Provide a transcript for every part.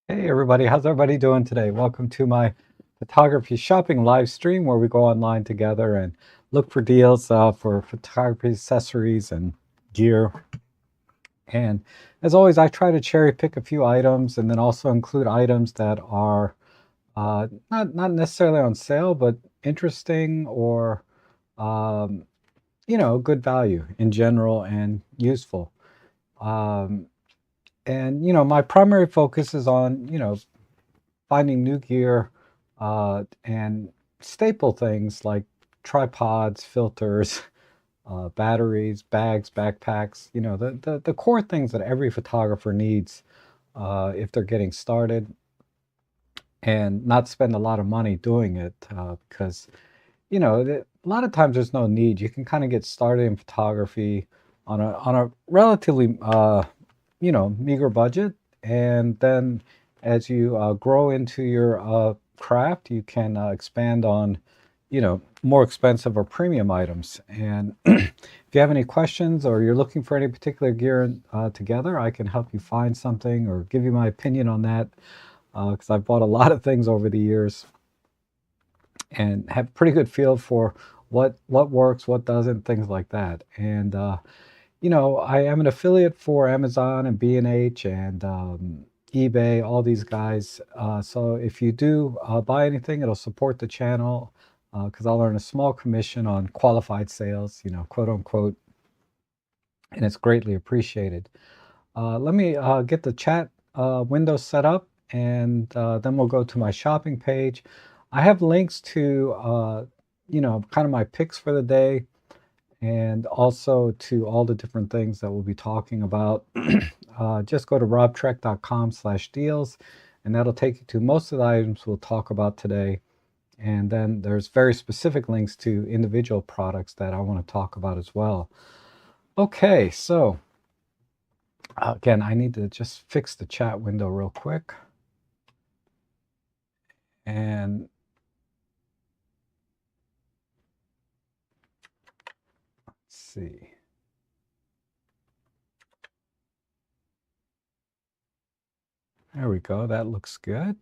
Hey everybody, how's everybody doing today? Welcome to my photography shopping live stream where we go online together and look for deals for photography accessories and gear. And as always, I try to cherry pick a few items and then also include items that are not necessarily on sale, but interesting or um, good value in general and useful. Um, and my primary focus is on finding new gear and staple things like tripods, filters, batteries, bags, backpacks, the core things that every photographer needs if they're getting started, and not spend a lot of money doing it because, a lot of times there's no need. You can kind of get started in photography on a relatively, meager budget. And then as you grow into your craft, you can expand on, more expensive or premium items. And if you have any questions or you're looking for any particular gear together, I can help you find something or give you my opinion on that because I've bought a lot of things over the years and have a pretty good feel for what works, what doesn't, things like that. And I am an affiliate for Amazon and B&H and eBay, all these guys. So if you do buy anything, it'll support the channel because I'll earn a small commission on qualified sales, quote unquote, and it's greatly appreciated. Let me get the chat window set up, and then we'll go to my shopping page. I have links to, kind of my picks for the day, and also to all the different things that we'll be talking about. Just go to robtrek.com/deals, and that'll take you to most of the items we'll talk about today. And then there's very specific links to individual products that I want to talk about as well. Okay, so again, I need to just fix the chat window real quick. And let's see. There we go. That looks good.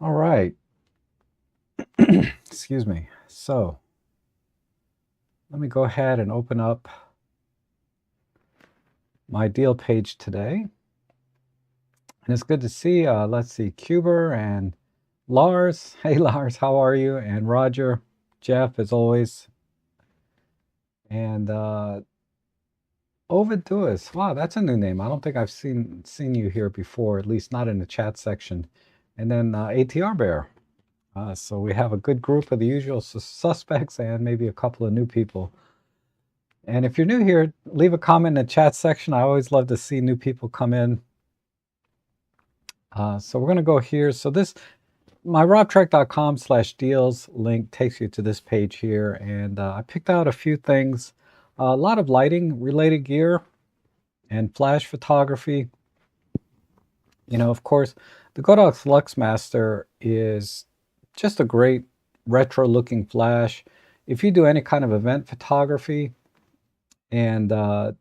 All right. Excuse me. So let me go ahead and open up my deal page today. And it's good to see, let's see, Cuber and Lars. Hey, Lars, how are you? And Roger, Jeff, as always. And Oviduous. Wow, that's a new name. I don't think I've seen you here before, at least not in the chat section. And then ATR Bear. So we have a good group of the usual suspects and maybe a couple of new people. And if you're new here, leave a comment in the chat section. I always love to see new people come in. So we're going to go here. So my robtrek.com/deals link takes you to this page here. And I picked out a few things, a lot of lighting related gear and flash photography. Of course, the Godox Luxmaster is just a great retro looking flash. If you do any kind of event photography, and I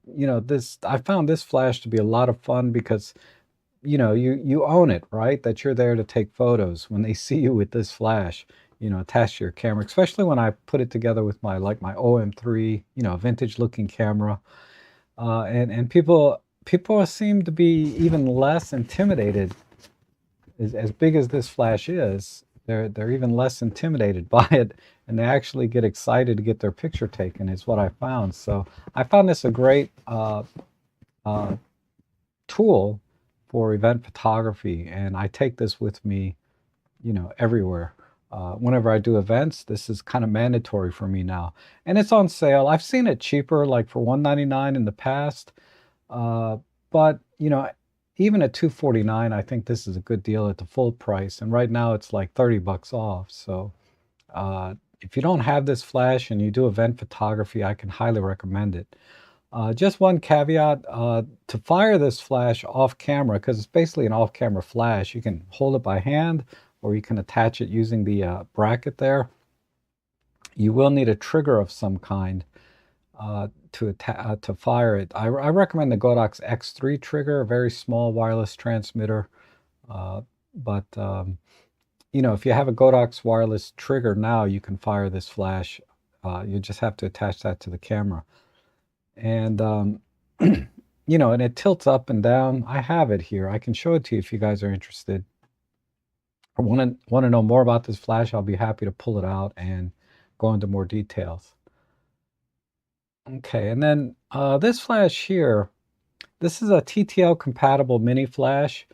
found this flash to be a lot of fun because you own it, right? That you're there to take photos. When they see you with this flash, attached to your camera, especially when I put it together with my OM3, vintage looking camera, and people seem to be even less intimidated. As big as this flash is, they're even less intimidated by it, and they actually get excited to get their picture taken. Is what I found. So I found this a great tool for event photography, and I take this with me, everywhere. Whenever I do events, this is kind of mandatory for me now, and it's on sale. I've seen it cheaper, like for $199 in the past, but even at $249, I think this is a good deal at the full price. And right now it's like $30 off. So if you don't have this flash and you do event photography, I can highly recommend it. Just one caveat, to fire this flash off camera, because it's basically an off camera flash, you can hold it by hand or you can attach it using the bracket there. You will need a trigger of some kind. to fire it. I recommend the Godox X3 trigger, a very small wireless transmitter. But you know, if you have a Godox wireless trigger now, you can fire this flash. You just have to attach that to the camera. And you know, and it tilts up and down. I have it here. I can show it to you if you guys are interested. Or want to know more about this flash, I'll be happy to pull it out and go into more details. Okay, and then this flash here, this is a TTL compatible mini flash.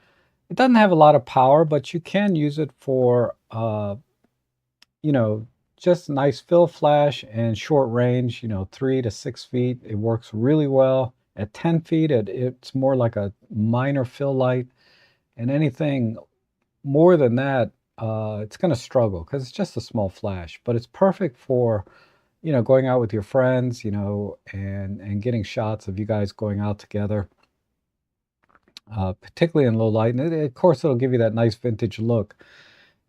It doesn't have a lot of power, but you can use it for, you know, just nice fill flash and short range, you know, 3 to 6 feet. It works really well. At 10 feet, it's more like a minor fill light. And anything more than that, it's going to struggle because it's just a small flash. But it's perfect for, you know, going out with your friends, you know, and getting shots of you guys going out together, particularly in low light. And of course, it'll give you that nice vintage look.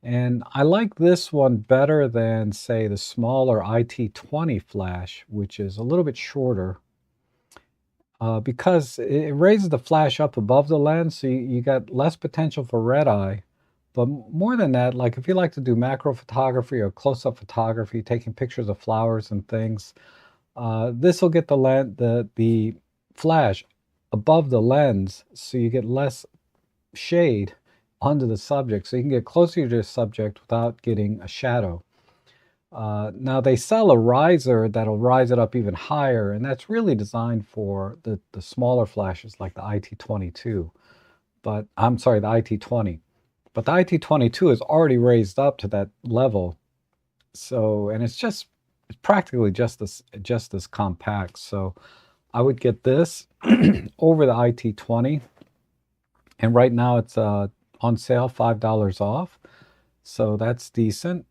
And I like this one better than, say, the smaller IT20 flash, which is a little bit shorter, because it raises the flash up above the lens, so you got less potential for red eye. But more than that, like if you like to do macro photography or close-up photography, taking pictures of flowers and things, this will get the flash above the lens, so you get less shade onto the subject, so you can get closer to the subject without getting a shadow. Now they sell a riser that'll rise it up even higher, and that's really designed for the smaller flashes like the IT22. But I'm sorry, the IT20. But the IT22 is already raised up to that level. So, and it's practically just as compact. So I would get this over the IT20. And right now it's on sale, $5 off. So that's decent.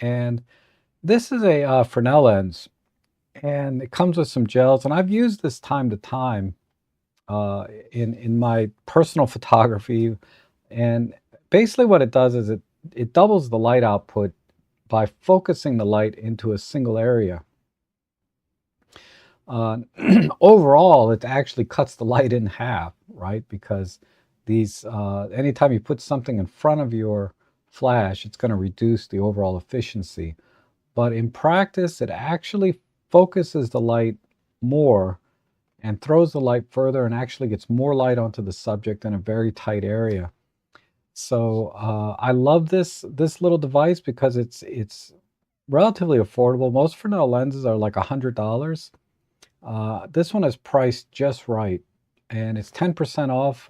And this is a Fresnel lens, and it comes with some gels. And I've used this time to time in my personal photography. And basically what it does is it doubles the light output by focusing the light into a single area. Overall, it actually cuts the light in half, right? Because these, anytime you put something in front of your flash, it's going to reduce the overall efficiency. But in practice, it actually focuses the light more and throws the light further and actually gets more light onto the subject in a very tight area. So I love this little device because it's relatively affordable. Most Fresnel lenses are like $100. This one is priced just right, and it's 10% off.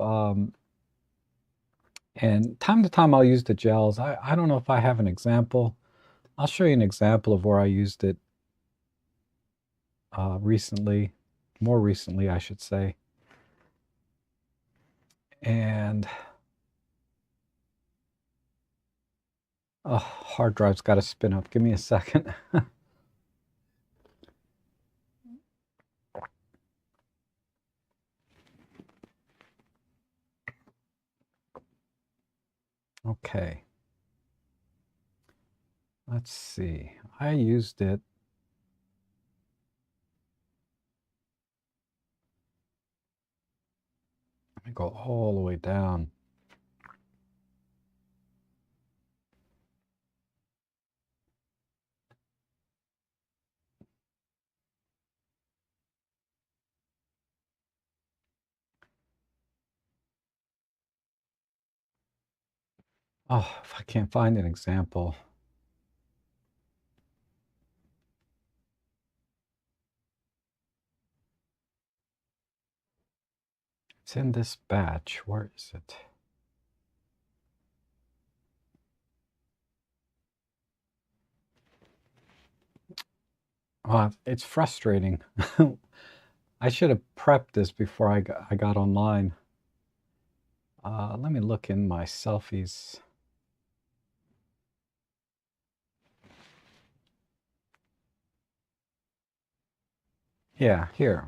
And time to time I'll use the gels. I don't know if I have an example. I'll show you an example of where I used it recently, more recently, I should say. And hard drive's got to spin up. Give me a second. Okay. Let's see. I used it. Let me go all the way down. Oh, if I can't find an example. It's in this batch. Where is it? It's frustrating. I should have prepped this before I got online. Let me look in my selfies. Yeah, here.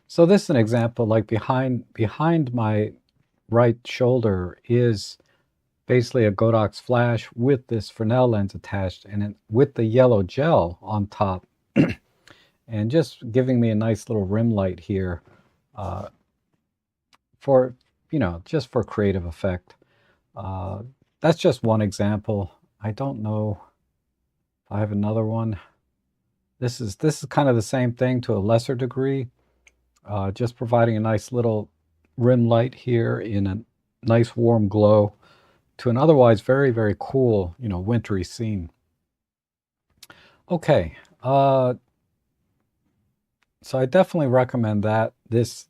So this is an example, like behind my right shoulder is basically a Godox flash with this Fresnel lens attached, and with the yellow gel on top, and just giving me a nice little rim light here uh, for, just for creative effect. That's just one example. I don't know if I have another one. This is kind of the same thing to a lesser degree, just providing a nice little rim light here in a nice warm glow to an otherwise very, very cool, wintry scene. Okay, so I definitely recommend that. This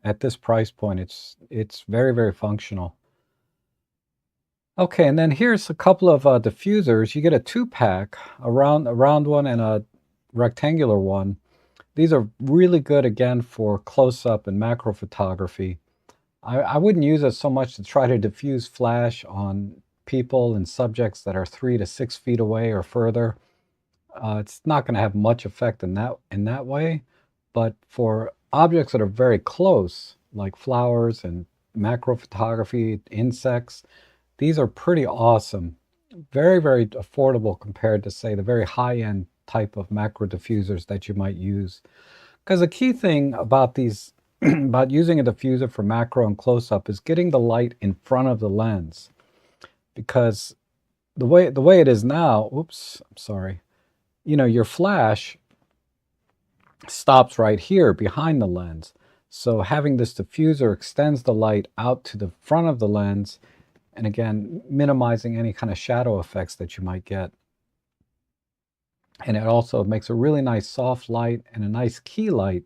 at this price point, it's very, very functional. Okay, and then here's a couple of diffusers. You get a 2-pack, a round one and a rectangular one. These are really good, again, for close-up and macro photography. I wouldn't use it so much to try to diffuse flash on people and subjects that are 3 to 6 feet away or further. It's not going to have much effect in that way. But for objects that are very close, like flowers and macro photography, insects, these are pretty awesome. Very, very affordable compared to, say, the very high-end type of macro diffusers that you might use. Because the key thing about these, about using a diffuser for macro and close-up, is getting the light in front of the lens. Because the way it is now, oops, I'm sorry, your flash stops right here behind the lens. So having this diffuser extends the light out to the front of the lens, and again, minimizing any kind of shadow effects that you might get. And it also makes a really nice soft light and a nice key light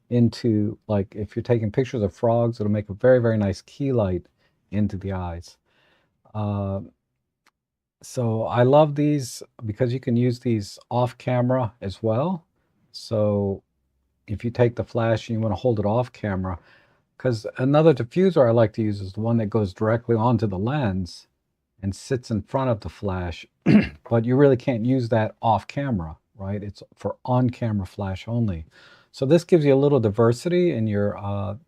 into, like, if you're taking pictures of frogs, it'll make a very, very nice key light into the eyes. So I love these because you can use these off camera as well. So if you take the flash and you want to hold it off camera, because another diffuser I like to use is the one that goes directly onto the lens and sits in front of the flash, but you really can't use that off camera, right? It's for on camera flash only. So this gives you a little diversity in your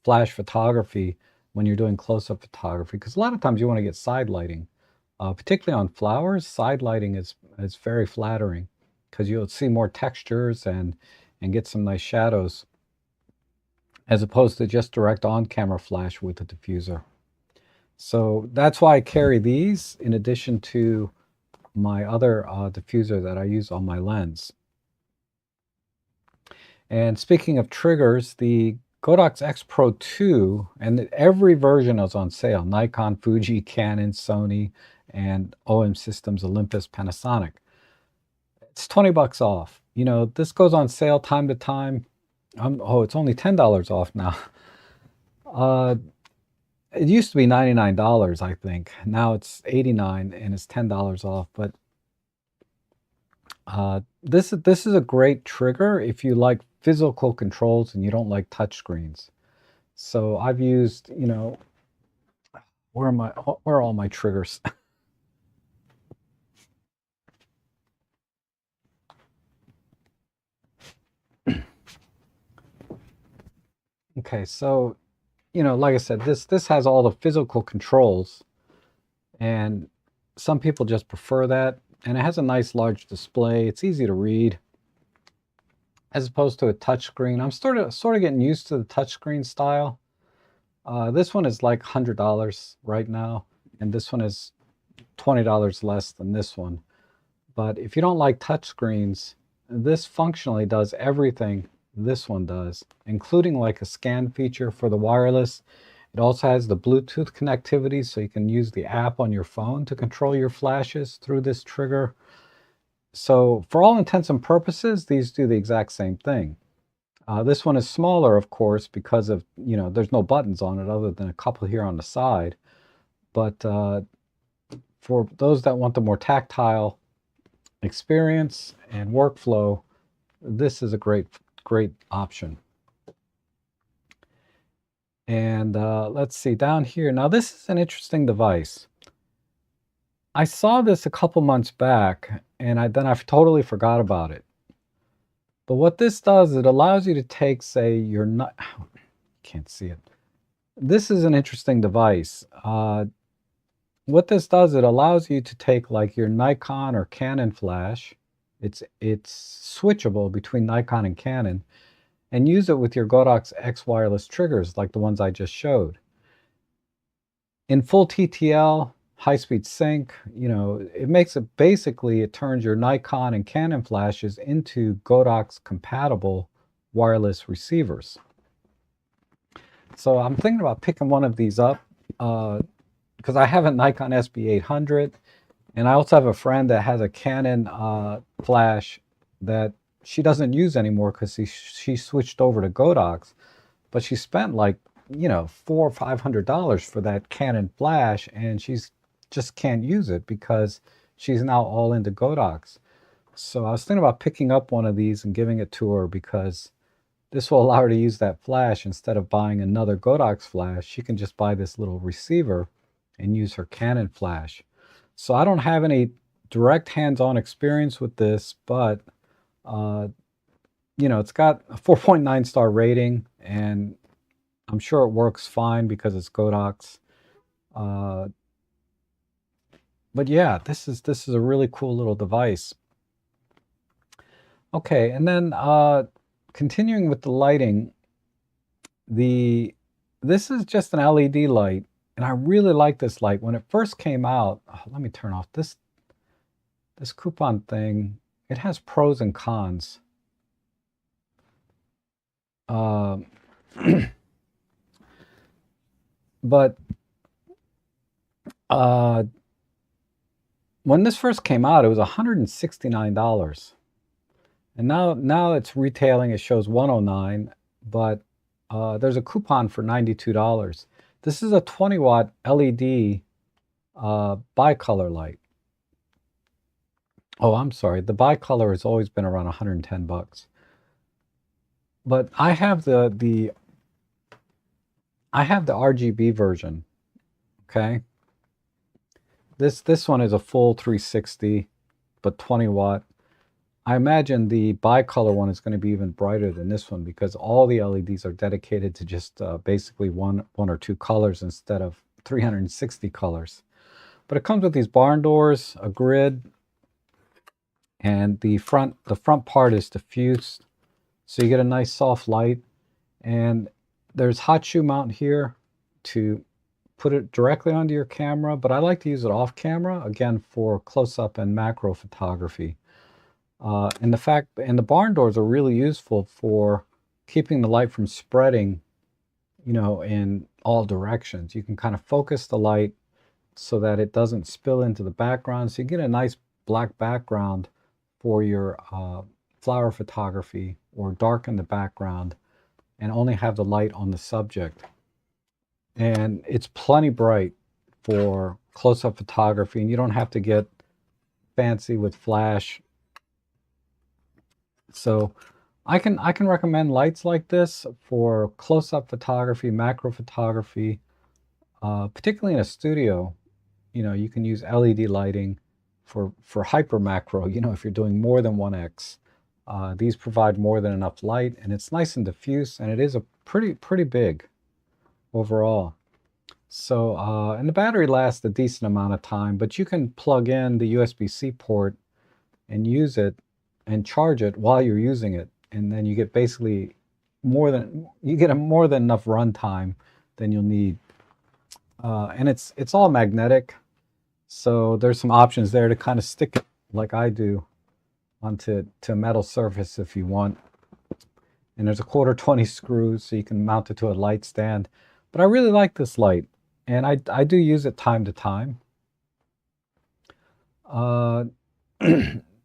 flash photography when you're doing close-up photography, because a lot of times you want to get side lighting. Particularly on flowers, side lighting is very flattering because you'll see more textures and get some nice shadows, as opposed to just direct on-camera flash with the diffuser. So that's why I carry these in addition to my other diffuser that I use on my lens. And speaking of triggers, the Godox X Pro 2, and every version is on sale: Nikon, Fuji, Canon, Sony, and OM Systems, Olympus, Panasonic. It's 20 bucks off. This goes on sale time to time. It's only $10 off now. It used to be $99, I think. Now it's $89 and it's $10 off. But this is a great trigger if you like physical controls and you don't like touchscreens. So I've used, where are all my triggers? Okay, so, like I said, this has all the physical controls, and some people just prefer that. And it has a nice large display. It's easy to read, as opposed to a touchscreen. I'm sort of getting used to the touchscreen style. This one is like $100 right now, and this one is $20 less than this one. But if you don't like touchscreens, this functionally does everything this one does, including like a scan feature for the wireless. It also has the Bluetooth connectivity, so you can use the app on your phone to control your flashes through this trigger. So for all intents and purposes, these do the exact same thing. This one is smaller, of course, because of, there's no buttons on it other than a couple here on the side. But for those that want the more tactile experience and workflow, this is a great option. And let's see down here. Now this is an interesting device. I saw this a couple months back, and then I totally forgot about it. But what this does, it allows you to take, say, your nut. Can't see it. this is an interesting device. What this does, it allows you to take like your Nikon or Canon flash. It's switchable between Nikon and Canon, and use it with your Godox X wireless triggers like the ones I just showed. In full TTL, high-speed sync, it makes it basically, it turns your Nikon and Canon flashes into Godox compatible wireless receivers. So I'm thinking about picking one of these up because I have a Nikon SB800, and I also have a friend that has a Canon flash that she doesn't use anymore because she switched over to Godox, but she spent like $400 or $500 for that Canon flash, and she's just can't use it because she's now all into Godox. So I was thinking about picking up one of these and giving it to her because this will allow her to use that flash instead of buying another Godox flash. She can just buy this little receiver and use her Canon flash. So I don't have any direct hands-on experience with this, but it's got a 4.9 star rating, and I'm sure it works fine because it's Godox. But yeah, this is a really cool little device. Okay, and then continuing with the lighting, this is just an LED light, and I really like this light. When it first came out, let me turn off this coupon thing. It has pros and cons. But when this first came out, it was $169, and now it's retailing. It shows $109, but there's a coupon for $92. This is a 20-watt LED bicolor light. Oh, I'm sorry. The bicolor has always been around $110. But I have the RGB version. Okay. This one is a full 360, but 20 watt. I imagine the bicolor one is going to be even brighter than this one because all the LEDs are dedicated to just basically one or two colors instead of 360 colors. But it comes with these barn doors, a grid, and the front part is diffused, so you get a nice soft light. And there's hot shoe mount here to put it directly onto your camera, but I like to use it off camera, again, for close-up and macro photography. And the barn doors are really useful for keeping the light from spreading, in all directions. You can kind of focus the light so that it doesn't spill into the background. So you get a nice black background for your flower photography, or darken the background and only have the light on the subject. And it's plenty bright for close-up photography, and you don't have to get fancy with flash. So I can recommend lights like this for close-up photography, macro photography, particularly in a studio. You can use LED lighting for hyper macro. If you're doing more than 1x, these provide more than enough light, and it's nice and diffuse, and it is a pretty big overall. So and the battery lasts a decent amount of time, but you can plug in the USB-C port and use it and charge it while you're using it, and then you get basically more than enough runtime than you'll need. And it's all magnetic, so there's some options there to kind of stick it like I do onto a metal surface if you want. And there's a 1/4 screws, so you can mount it to a light stand. But I really like this light, and I do use it time to time.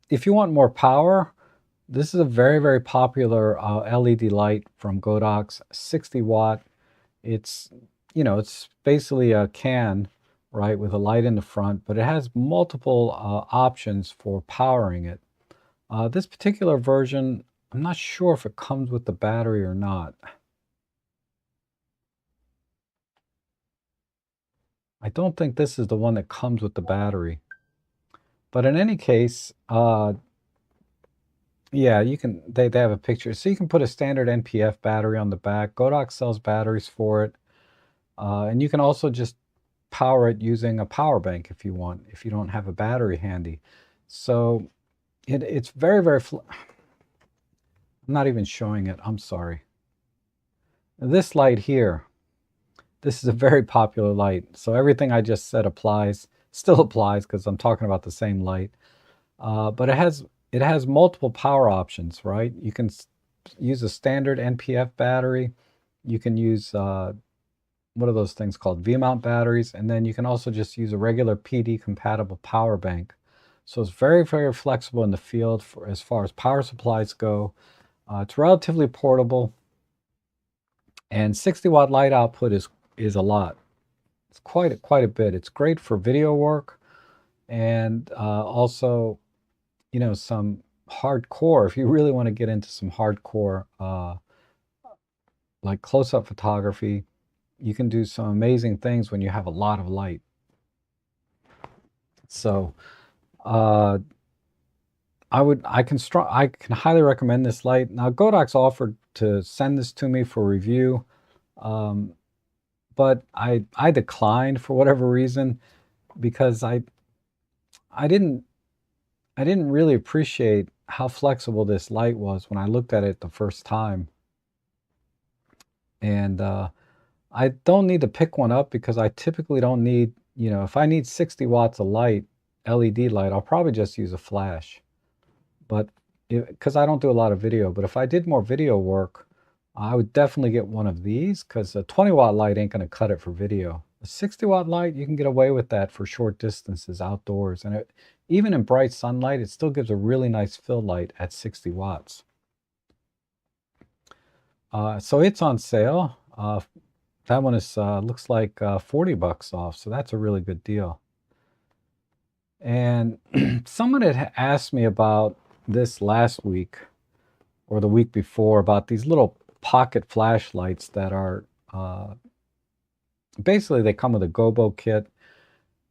If you want more power, this is a very popular LED light from Godox, 60 watt. It's basically a can, right, with a light in the front, but it has multiple options for powering it. This particular version, I'm not sure if it comes with the battery or not. I don't think this is the one that comes with the battery. But in any case, yeah, you can. They have a picture, so you can put a standard NPF battery on the back. Godox sells batteries for it. And you can also just power it using a power bank if you want, if you don't have a battery handy. So it's very, very, I'm not even showing it, I'm sorry. This light here, this is a very popular light. So everything I just said applies, still applies because I'm talking about the same light. But it has multiple power options, right? You can use a standard NPF battery. You can use, what are those things called? V-mount batteries. And then you can also just use a regular PD compatible power bank. So it's very, very flexible in the field for as far as power supplies go. It's relatively portable. And 60-watt light output is a lot. It's quite a bit. It's great for video work and also, you know, some hardcore. If you really want to get into some hardcore, like close-up photography, you can do some amazing things when you have a lot of light. So I can highly recommend this light. Now Godox offered to send this to me for review, but I declined for whatever reason because I didn't really appreciate how flexible this light was when I looked at it the first time. And I don't need to pick one up because I typically don't need, you know, if I need 60 watts of light, LED light, I'll probably just use a flash. But because I don't do a lot of video, but if I did more video work, I would definitely get one of these because a 20-watt light ain't going to cut it for video. A 60-watt light, you can get away with that for short distances outdoors. And even in bright sunlight, it still gives a really nice fill light at 60 watts. So it's on sale. That one is looks like 40 bucks off, so that's a really good deal. And someone had asked me about this last week or the week before about these little pocket flashlights that are basically they come with a gobo kit.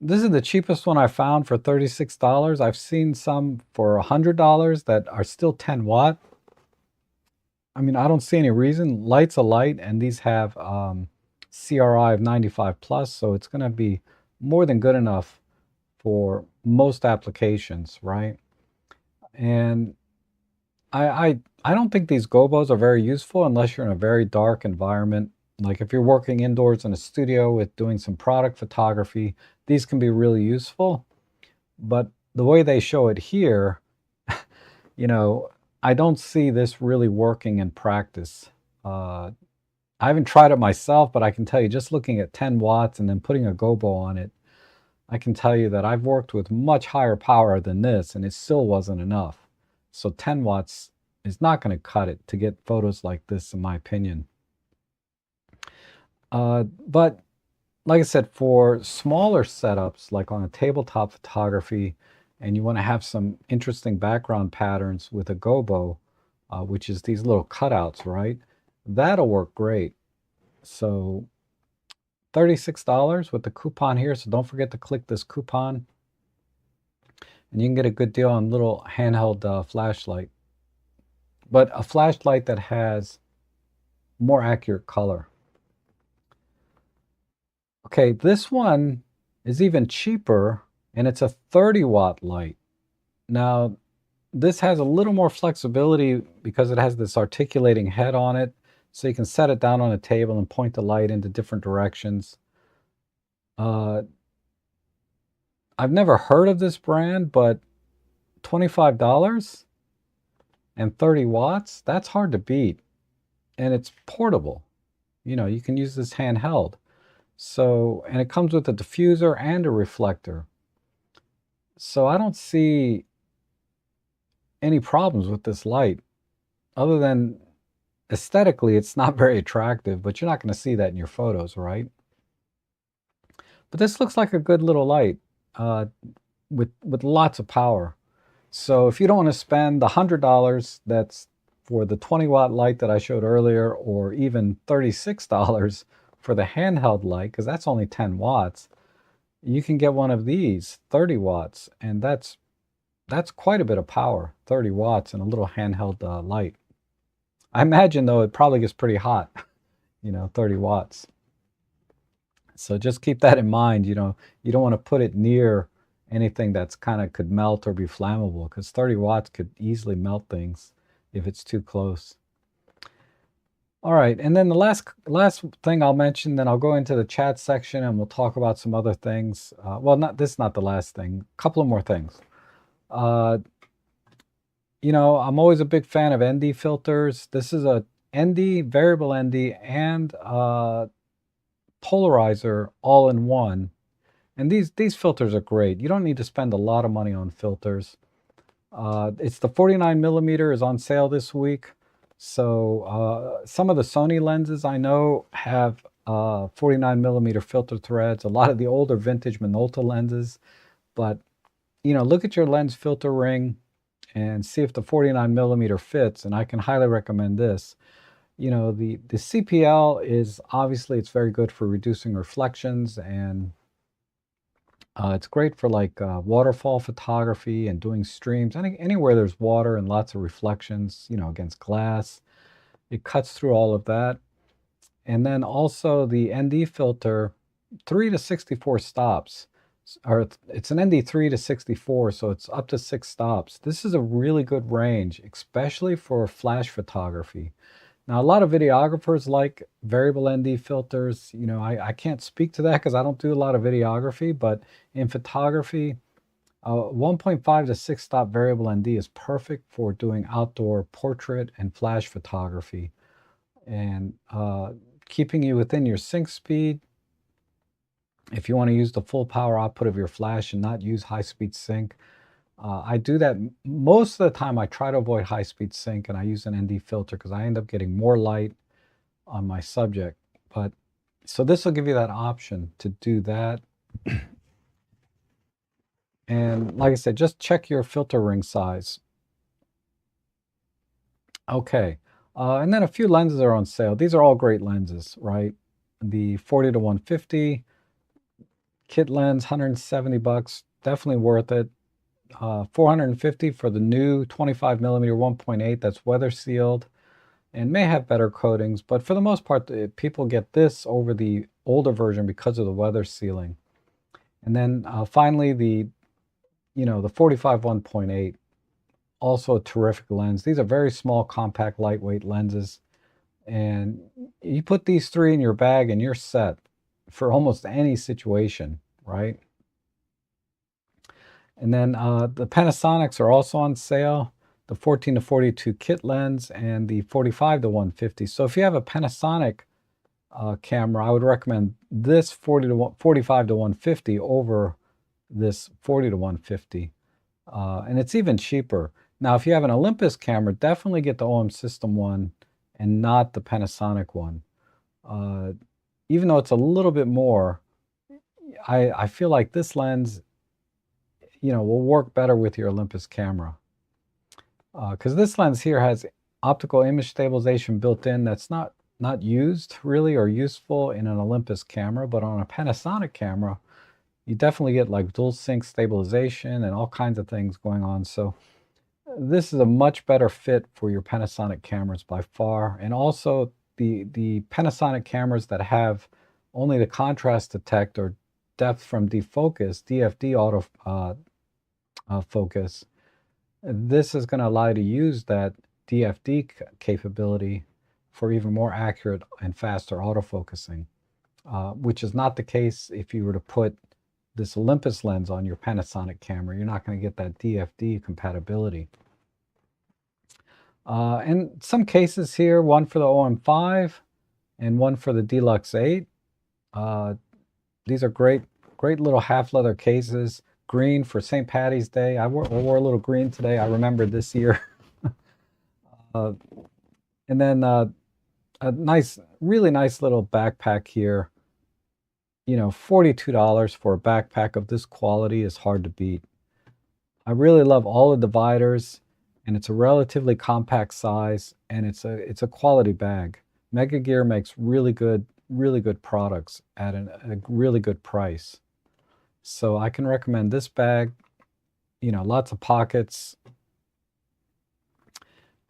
This is the cheapest one I found for $36. I've seen some for $100 that are still 10 watt. I mean, I don't see any reason. Light's a light, and these have CRI of 95 plus, so it's going to be more than good enough for most applications, right? And I don't think these gobos are very useful unless you're in a very dark environment. Like if you're working indoors in a studio with doing some product photography, these can be really useful. But the way they show it here, you know, I don't see this really working in practice. I haven't tried it myself, but I can tell you just looking at 10 watts and then putting a gobo on it, I can tell you that I've worked with much higher power than this and it still wasn't enough. So 10 watts is not going to cut it to get photos like this, in my opinion. But like I said, for smaller setups, like on a tabletop photography, and you want to have some interesting background patterns with a gobo, which is these little cutouts, right? That'll work great. So $36 with the coupon here. So don't forget to click this coupon. And you can get a good deal on little handheld flashlight. But a flashlight that has more accurate color. Okay, this one is even cheaper, and it's a 30 watt light. Now, this has a little more flexibility because it has this articulating head on it, so you can set it down on a table and point the light into different directions. I've never heard of this brand, but $25 and 30 watts, that's hard to beat. And it's portable. You know, you can use this handheld. So, and it comes with a diffuser and a reflector. So I don't see any problems with this light other than aesthetically it's not very attractive, but you're not going to see that in your photos, right? But this looks like a good little light with lots of power. So if you don't want to spend the $100 that's for the 20 watt light that I showed earlier, or even $36 for the handheld light, because that's only 10 watts, you can get one of these 30 watts, and that's quite a bit of power, 30 watts and a little handheld light. I imagine though it probably gets pretty hot, you know, 30 watts. So just keep that in mind. You know, you don't want to put it near anything that's kind of could melt or be flammable, because 30 watts could easily melt things if it's too close. All right, and then the last thing I'll mention, then I'll go into the chat section and we'll talk about some other things. Well, not this, not the last thing. A couple of more things. You know, I'm always a big fan of ND filters. This is a ND, variable ND, and polarizer all in one. And these filters are great. You don't need to spend a lot of money on filters. It's the 49 millimeter is on sale this week. So some of the Sony lenses I know have 49 millimeter filter threads. A lot of the older vintage Minolta lenses. But, you know, look at your lens filter ring and see if the 49 millimeter fits. And I can highly recommend this. You know, the CPL is obviously, it's very good for reducing reflections, and it's great for like waterfall photography and doing streams. Anywhere there's water and lots of reflections, you know, against glass. It cuts through all of that. And then also the ND filter, 3 to 64 stops. Or it's an ND 3 to 64, so it's up to 6 stops. This is a really good range, especially for flash photography. Now, a lot of videographers like variable ND filters. You know, I can't speak to that because I don't do a lot of videography, but in photography, 1.5 to 6 stop variable ND is perfect for doing outdoor portrait and flash photography, and keeping you within your sync speed. If you want to use the full power output of your flash and not use high-speed sync, I do that most of the time. I try to avoid high-speed sync, and I use an ND filter because I end up getting more light on my subject. But so this will give you that option to do that. And like I said, just check your filter ring size. Okay. And then a few lenses are on sale. These are all great lenses, right? The 40 to 150 kit lens, 170 bucks, definitely worth it. 450 for the new 25 millimeter 1.8 that's weather sealed and may have better coatings, but for the most part, people get this over the older version because of the weather sealing. And then finally, the 45 1.8, also a terrific lens. These are very small, compact, lightweight lenses, and you put these three in your bag and you're set for almost any situation, right? And then the Panasonics are also on sale, the 14 to 42 kit lens and the 45 to 150. So if you have a Panasonic camera, I would recommend this 45 to 150 over this 40 to 150. And it's even cheaper. Now, if you have an Olympus camera, definitely get the OM System one and not the Panasonic one. Even though it's a little bit more, I feel like this lens, will work better with your Olympus camera. Because this lens here has optical image stabilization built in that's not used really or useful in an Olympus camera, but on a Panasonic camera, you definitely get like dual sync stabilization and all kinds of things going on. So this is a much better fit for your Panasonic cameras by far. And also the Panasonic cameras that have only the contrast detect or depth from defocus, DFD auto focus, this is going to allow you to use that DFD capability for even more accurate and faster autofocusing, which is not the case if you were to put this Olympus lens on your Panasonic camera. You're not going to get that DFD compatibility. And some cases here, one for the OM5 and one for the Deluxe 8. These are great little half leather cases. Green for St. Patty's Day. I wore a little green today. I remembered this year. And then a really nice little backpack here. $42 for a backpack of this quality is hard to beat. I really love all the dividers, and it's a relatively compact size, and it's a quality bag. Mega Gear makes really good products at a really good price. So I can recommend this bag. Lots of pockets.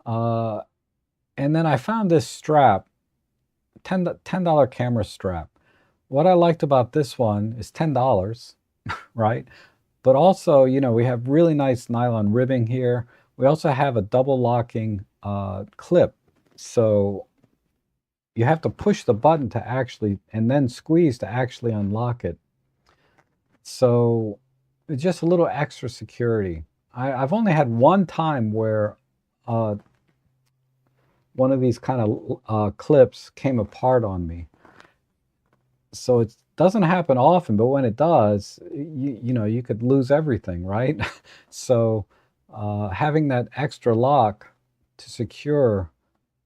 And then I found this strap, $10 camera strap. what I liked about this one is $10, right? But also, you know, we have really nice nylon ribbing here. We also have a double locking clip. So you have to push the button to actually, and then squeeze to actually unlock it. So it's just a little extra security. I've only had one time where uh, one of these kind of clips came apart on me. So it doesn't happen often, but when it does, you know, you could lose everything, right? So having that extra lock to secure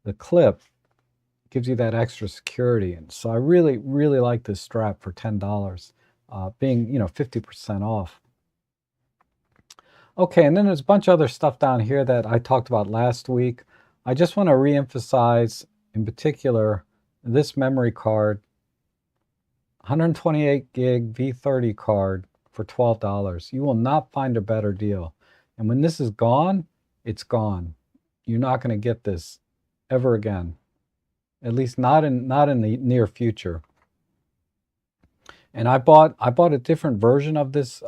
the clip gives you that extra security. And so I really, really like this strap for $10, being, you know, 50% off. Okay, and then there's a bunch of other stuff down here that I talked about last week. I just want to reemphasize, in particular, this memory card, 128 gig V30 card for $12. You will not find a better deal. And when this is gone, it's gone. You're not going to get this ever again. At least not in the near future. And I bought a different version of this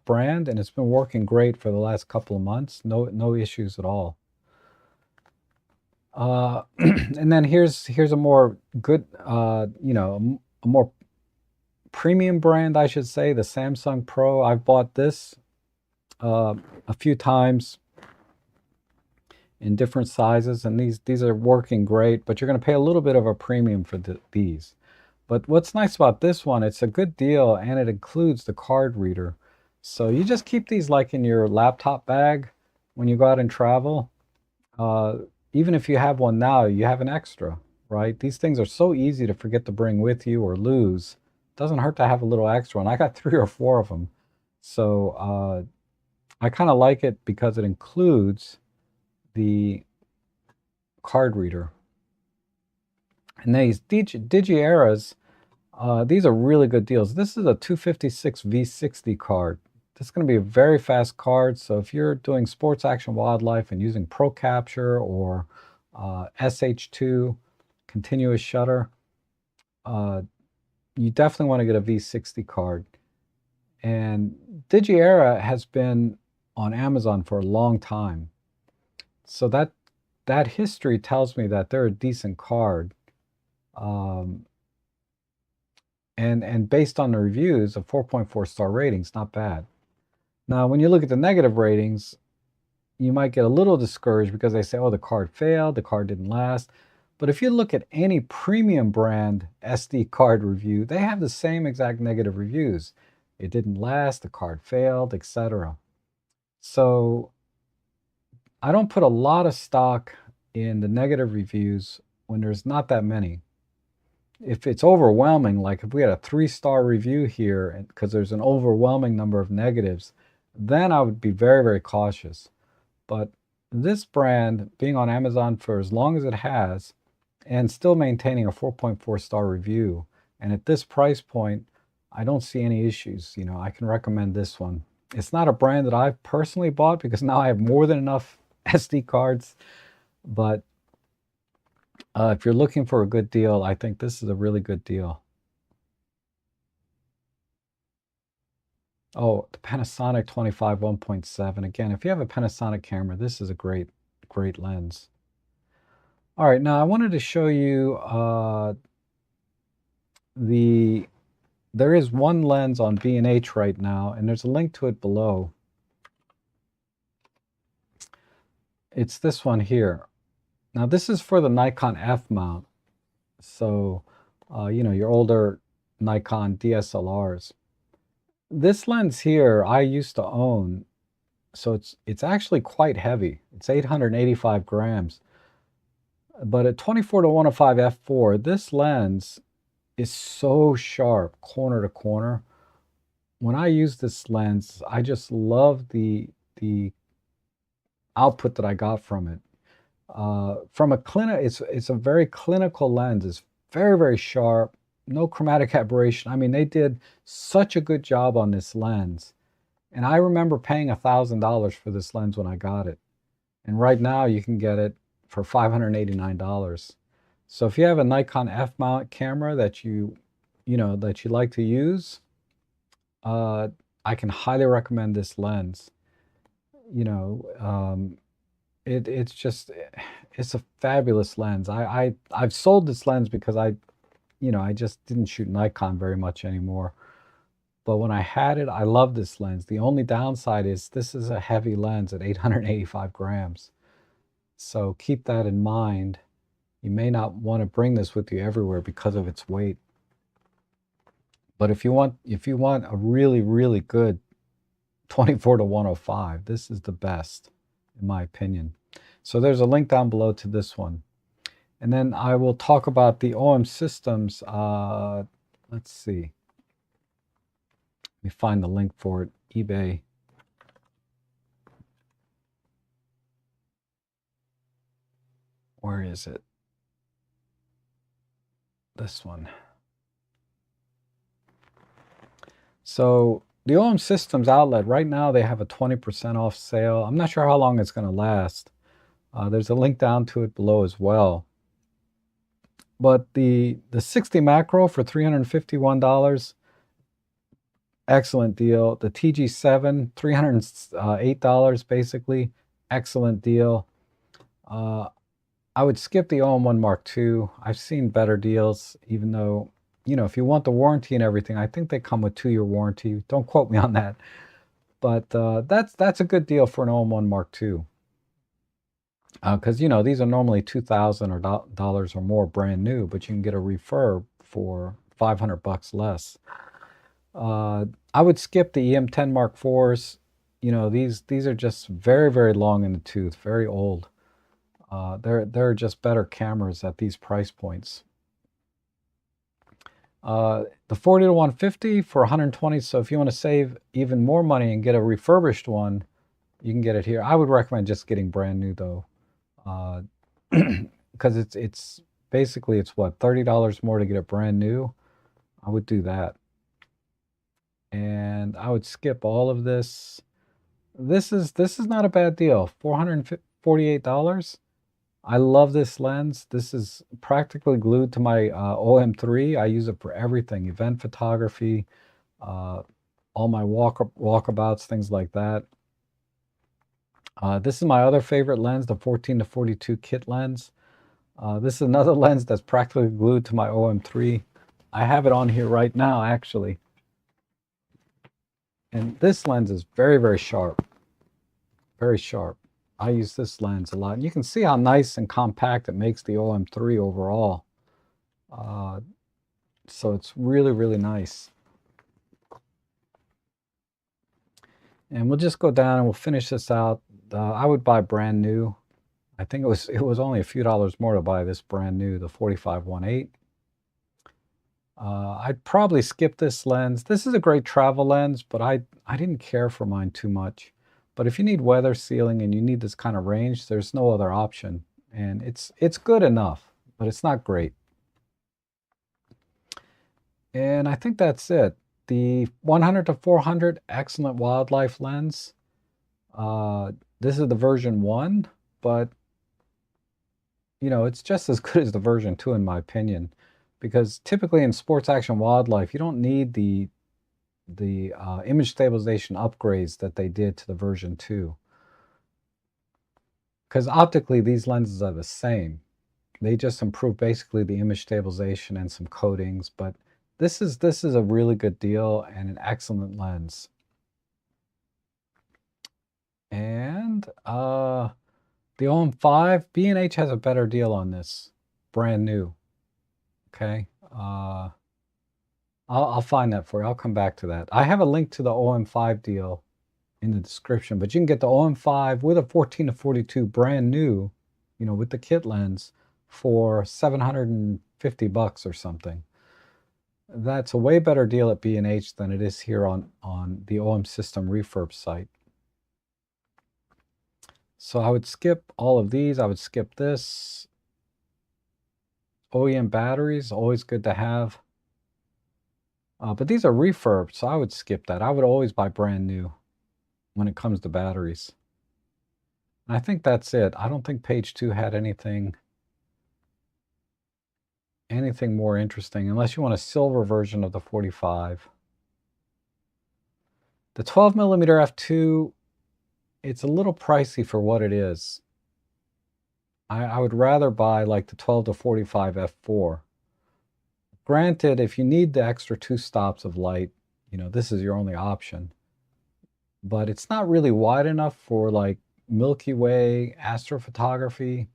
brand, and it's been working great for the last couple of months. No issues at all. And then here's a more good, you know, a more premium brand, I should say, the Samsung Pro. I've bought this a few times in different sizes, and these are working great. But you're going to pay a little bit of a premium for these. But what's nice about this one, it's a good deal, and it includes the card reader. So you just keep these like in your laptop bag when you go out and travel. Even if you have one now, you have an extra, right? These things are so easy to forget to bring with you or lose. It doesn't hurt to have a little extra one. I got 3 or 4 of them. So I kind of like it because it includes the card reader. And these Digieras, these are really good deals. This is a 256 V60 card. This is going to be a very fast card. So if you're doing sports action wildlife and using Pro Capture or SH2 continuous shutter, you definitely want to get a V60 card. And Digiera has been on Amazon for a long time. So that history tells me that they're a decent card. And based on the reviews, a 4.4 star rating is not bad. Now, when you look at the negative ratings, you might get a little discouraged because they say, oh, the card failed, the card didn't last. But if you look at any premium brand SD card review, they have the same exact negative reviews. It didn't last, the card failed, etc. So I don't put a lot of stock in the negative reviews when there's not that many. If it's overwhelming, like if we had a 3-star review here, because there's an overwhelming number of negatives, then I would be very, very cautious. But this brand, being on Amazon for as long as it has, and still maintaining a 4.4 star review, and at this price point, I don't see any issues. You know, I can recommend this one. It's not a brand that I've personally bought because now I have more than enough SD cards, but if you're looking for a good deal, I think this is a really good deal. Oh, the Panasonic 25 1.7. Again, if you have a Panasonic camera, this is a great lens. All right, now I wanted to show you there is one lens on B&H right now, and there's a link to it below. It's this one here. Now this is for the Nikon F mount. So, you know, your older Nikon DSLRs. This lens here I used to own, so it's actually quite heavy. It's 885 grams. But at 24 to 105 f4, this lens is so sharp, corner to corner. When I use this lens, I just love the output that I got from it. From a it's a very clinical lens. It's very, very sharp, no chromatic aberration. I mean, they did such a good job on this lens. And I remember paying $1,000 for this lens when I got it. And right now you can get it for $589. So if you have a Nikon F mount camera that you that you like to use, I can highly recommend this lens. It's just it's a fabulous lens. I've sold this lens because I just didn't shoot Nikon very much anymore. But when I had it, I loved this lens. The only downside is this is a heavy lens at 885 grams. So keep that in mind. You may not want to bring this with you everywhere because of its weight. But if you want a really, really good 24-105, this is the best, in my opinion. So there's a link down below to this one. And then I will talk about the OM systems. Let's see. Let me find the link for it. eBay. Where is it? This one. So the OM Systems outlet, right now they have a 20% off sale. I'm not sure how long it's going to last. There's a link down to it below as well. But the 60 macro for $351, excellent deal. The TG7, $308 basically, excellent deal. I would skip the OM1 Mark II. I've seen better deals, even though, if you want the warranty and everything, I think they come with 2-year warranty. Don't quote me on that. But that's a good deal for an OM1 Mark II. Because, these are normally $2,000 or more brand new, but you can get a refurb for $500 less. I would skip the EM10 Mark IVs. These are just very, very long in the tooth, very old. They're just better cameras at these price points. The 40-150 for 120. So if you want to save even more money and get a refurbished one, you can get it here. I would recommend just getting brand new though, because it's basically it's what, $30 more to get it brand new. I would do that, and I would skip all of this. This is not a bad deal. $448. I love this lens. This is practically glued to my OM3. I use it for everything, event photography, all my walkabouts, things like that. This is my other favorite lens, the 14-42 kit lens. This is another lens that's practically glued to my OM3. I have it on here right now, actually. And this lens is very, very sharp. Very sharp. I use this lens a lot. And you can see how nice and compact it makes the OM3 overall. So it's really, really nice. And we'll just go down and we'll finish this out. I would buy brand new. I think it was only a few dollars more to buy this brand new, the 45-1.8. I'd probably skip this lens. This is a great travel lens, but I didn't care for mine too much. But if you need weather sealing and you need this kind of range, there's no other option. And it's good enough, but it's not great. And I think that's it. The 100-400, excellent wildlife lens. This is the version 1, but it's just as good as the version 2 in my opinion, because typically in sports action wildlife, you don't need the image stabilization upgrades that they did to the version 2. Because optically, these lenses are the same. They just improve basically the image stabilization and some coatings, but this is a really good deal and an excellent lens. And the OM5, B&H has a better deal on this, brand new. Okay, I'll find that for you. I'll come back to that. I have a link to the OM5 deal in the description, but you can get the OM5 with a 14-42 brand new, with the kit lens for $750 or something. That's a way better deal at B&H than it is here on the OM System refurb site. So I would skip all of these. I would skip this. OEM batteries, always good to have. But these are refurbed, so I would skip that. I would always buy brand new when it comes to batteries. And I think that's it. I don't think page 2 had anything. anything more interesting, unless you want a silver version of the 45. The 12mm f2, it's a little pricey for what it is. I would rather buy like the 12 to 45 f4. Granted, if you need the extra 2 stops of light, this is your only option. But it's not really wide enough for like Milky Way astrophotography.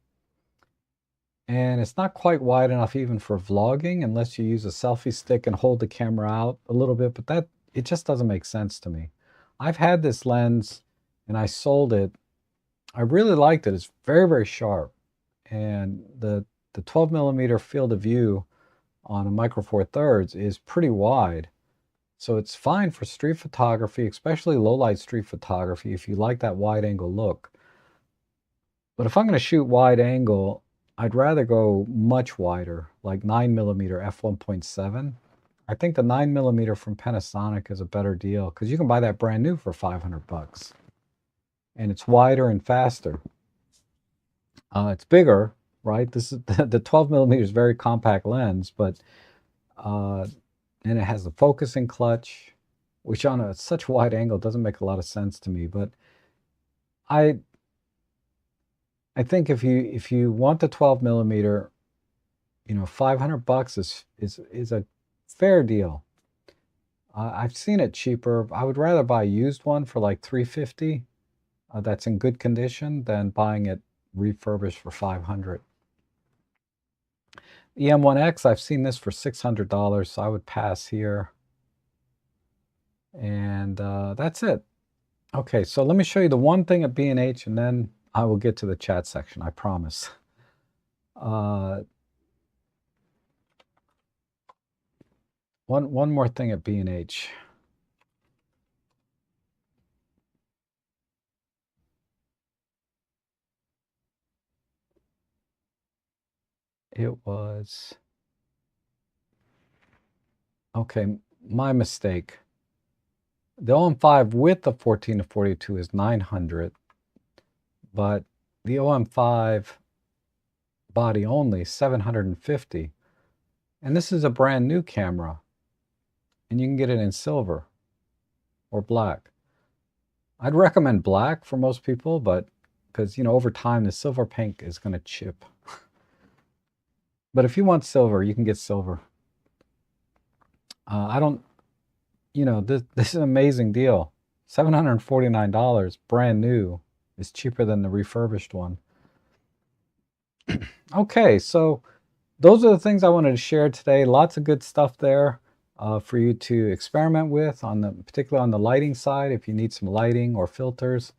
And it's not quite wide enough even for vlogging unless you use a selfie stick and hold the camera out a little bit, but it just doesn't make sense to me. I've had this lens and I sold it. I really liked it. It's very, very sharp. And the 12mm field of view on a Micro Four Thirds is pretty wide. So it's fine for street photography, especially low light street photography, if you like that wide angle look. But if I'm going to shoot wide angle, I'd rather go much wider, like 9mm f1.7. I think the 9mm from Panasonic is a better deal because you can buy that brand new for $500. And it's wider and faster. It's bigger, right? This is the 12mm is very compact lens, but and it has the focusing clutch, which on such wide angle doesn't make a lot of sense to me. But I think if you want the 12mm, $500 is a fair deal. I've seen it cheaper. I would rather buy a used one for like $350 that's in good condition than buying it refurbished for $500. The M1X, I've seen this for $600, so I would pass here. And that's it. Okay, so let me show you the one thing at B&H, and then I will get to the chat section, I promise. One more thing at B&H. It was, okay, my mistake. The OM5 with the 14 to 42 is $900, but the OM5 body only $750. And this is a brand new camera, and you can get it in silver or black. I'd recommend black for most people, but because over time the silver paint is going to chip. But if you want silver, you can get silver. I don't, this is an amazing deal. $749 brand new is cheaper than the refurbished one. Okay, so those are the things I wanted to share today. Lots of good stuff there for you to experiment with, particularly on the lighting side, if you need some lighting or filters,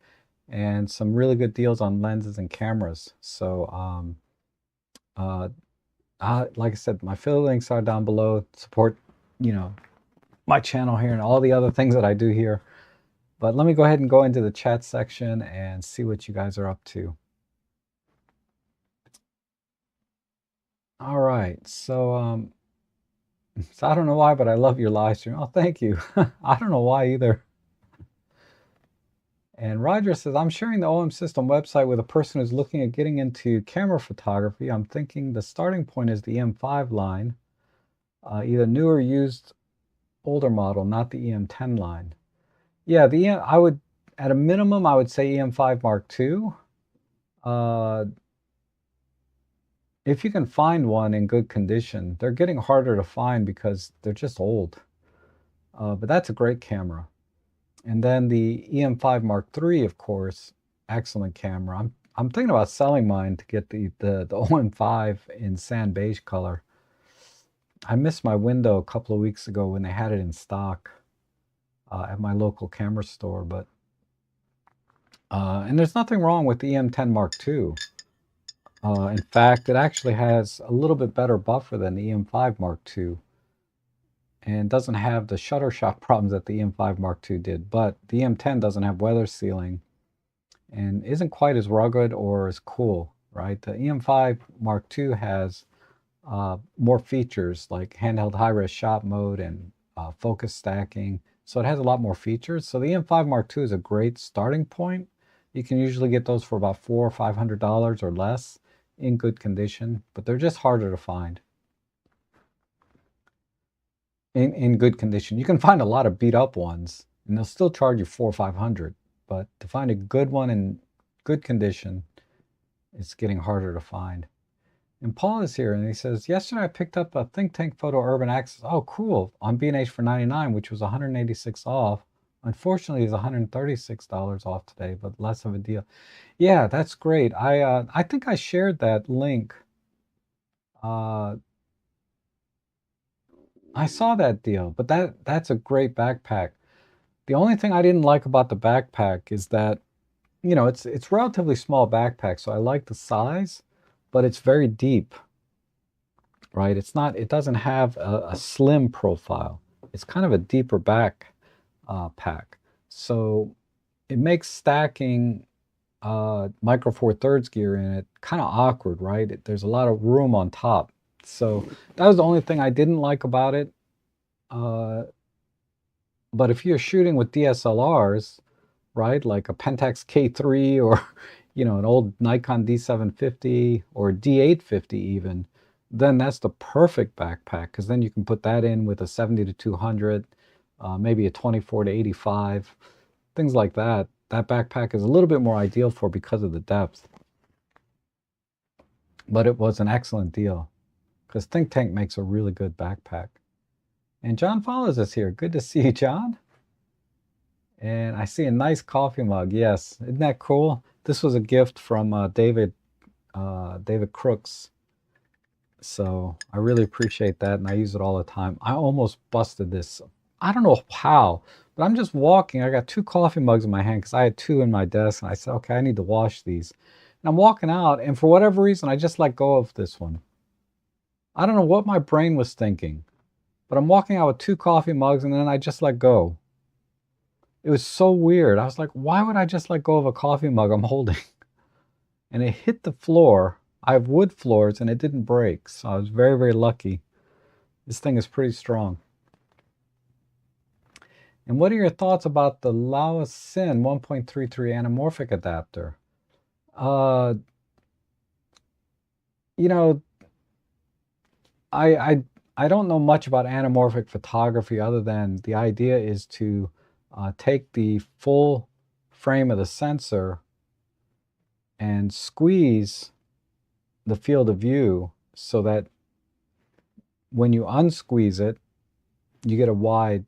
and some really good deals on lenses and cameras. So like I said, my affiliate links are down below. Support, my channel here and all the other things that I do here. But let me go ahead and go into the chat section and see what you guys are up to. All right, so I don't know why, but I love your live stream. Oh, thank you. I don't know why either. And Roger says, I'm sharing the OM System website with a person who's looking at getting into camera photography. I'm thinking the starting point is the EM5 line, either new or used older model, not the EM10 line. Yeah, I would, at a minimum, I would say EM5 Mark II. If you can find one in good condition, they're getting harder to find because they're just old. But that's a great camera. And then the EM5 Mark III, of course, excellent camera. I'm thinking about selling mine to get the OM5 in sand beige color. I missed my window a couple of weeks ago when they had it in stock at my local camera store. But and there's nothing wrong with the EM10 Mark II. In fact, it actually has a little bit better buffer than the EM5 Mark II. And doesn't have the shutter shot problems that the EM5 Mark II did. But the EM10 doesn't have weather sealing and isn't quite as rugged or as cool, right? The EM5 Mark II has more features like handheld high-res shot mode and focus stacking. So it has a lot more features. So the EM5 Mark II is a great starting point. You can usually get those for about $400 or $500 or less in good condition, but they're just harder to find. in good condition. You can find a lot of beat up ones, and they'll still charge you 400 or 500. But to find a good one in good condition, it's getting harder to find. And Paul is here, and he says, yesterday I picked up a Think Tank Photo Urban Access. Oh, cool. On B&H for 99, which was 186 off. Unfortunately, it's $136 off today, but less of a deal. Yeah, that's great. I think I shared that link. I saw that deal, but that's a great backpack. The only thing I didn't like about the backpack is that, it's relatively small backpack, so I like the size, but it's very deep, right? It doesn't have a slim profile. It's kind of a deeper back pack. So it makes stacking Micro Four Thirds gear in it kind of awkward, right? There's a lot of room on top. So that was the only thing I didn't like about it. But if you're shooting with DSLRs, right, like a Pentax K3 or an old Nikon D750 or D850 even, then that's the perfect backpack, because then you can put that in with a 70 to 200, maybe a 24 to 85, things like that. That backpack is a little bit more ideal for because of the depth. But it was an excellent deal, because Think Tank makes a really good backpack. And John follows us here. Good to see you, John. And I see a nice coffee mug. Yes, isn't that cool? This was a gift from David Crooks. So I really appreciate that, and I use it all the time. I almost busted this. I don't know how, but I'm just walking. I got 2 coffee mugs in my hand because I had 2 in my desk, and I said, okay, I need to wash these. And I'm walking out, and for whatever reason, I just let go of this one. I don't know what my brain was thinking, but I'm walking out with 2 coffee mugs, and then I just let go. It was so weird. I was like, why would I just let go of a coffee mug I'm holding? And it hit the floor. I have wood floors, and it didn't break, so I was very, very lucky. This thing is pretty strong. And what are your thoughts about the Laowa Sin 1.33 anamorphic adapter? Uh, you know, I, I I don't know much about anamorphic photography other than the idea is to take the full frame of the sensor and squeeze the field of view so that when you unsqueeze it, you get a wide,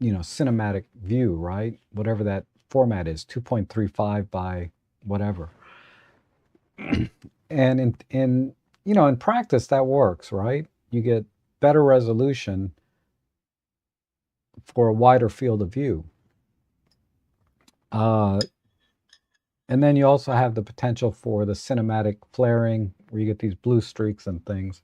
cinematic view, right? Whatever that format is, 2.35 by whatever. And in practice that works, right? You get better resolution for a wider field of view. Uh, and then you also have the potential for the cinematic flaring where you get these blue streaks and things.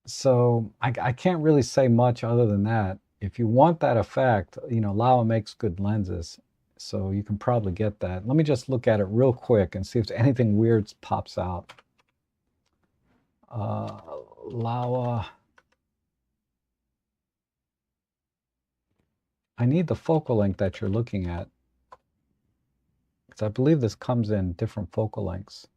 So I can't really say much other than that. If you want that effect, Laowa makes good lenses, so you can probably get that. Let me just look at it real quick and see if anything weird pops out. Laowa. I need the focal length that you're looking at, because I believe this comes in different focal lengths.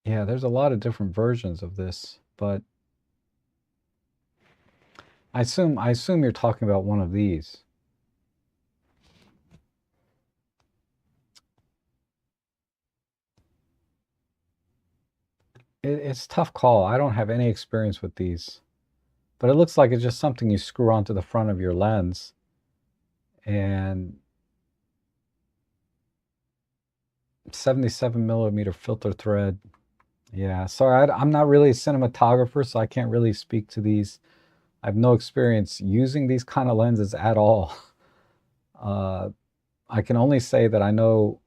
Yeah, there's a lot of different versions of this, but I assume you're talking about one of these. It's a tough call. I don't have any experience with these, but it looks like it's just something you screw onto the front of your lens. And 77 millimeter filter thread. Yeah, sorry, I'm not really a cinematographer, so I can't really speak to these. I have no experience using these kind of lenses at all. I can only say that I know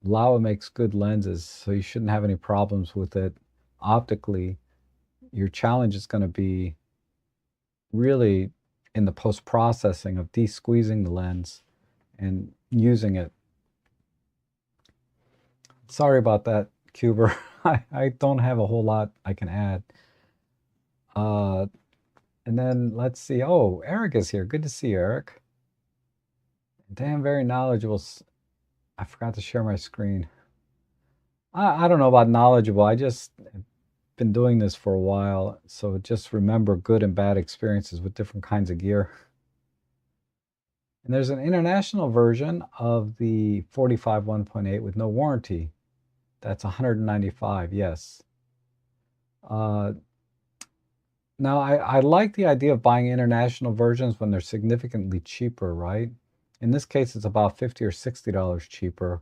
Laowa makes good lenses, so you shouldn't have any problems with it optically. Your challenge is going to be really in the post-processing of de-squeezing the lens and using it. Sorry about that, Cuber. I don't have a whole lot I can add. And then let's see. Oh, Eric is here. Good to see you, Eric. Damn, very knowledgeable. I forgot to share my screen. I don't know about knowledgeable. I just been doing this for a while, so just remember good and bad experiences with different kinds of gear. And there's an international version of the 45 1.8 with no warranty. That's 195, yes. Uh, Now, I like the idea of buying international versions when they're significantly cheaper, right? In this case, it's about $50 or $60 cheaper.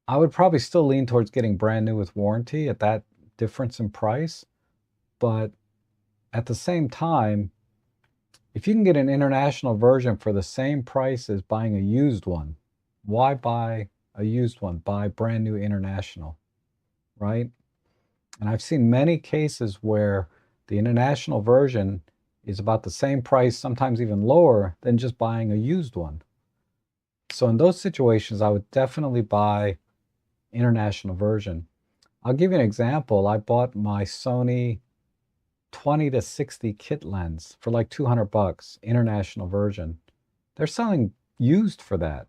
I would probably still lean towards getting brand new with warranty at that difference in price. But at the same time, if you can get an international version for the same price as buying a used one, why buy a used one? Buy brand new international, right? And I've seen many cases where the international version is about the same price, sometimes even lower than just buying a used one. So in those situations, I would definitely buy international version. I'll give you an example. I bought my Sony 20 to 60 kit lens for like 200 bucks, international version. They're selling used for that.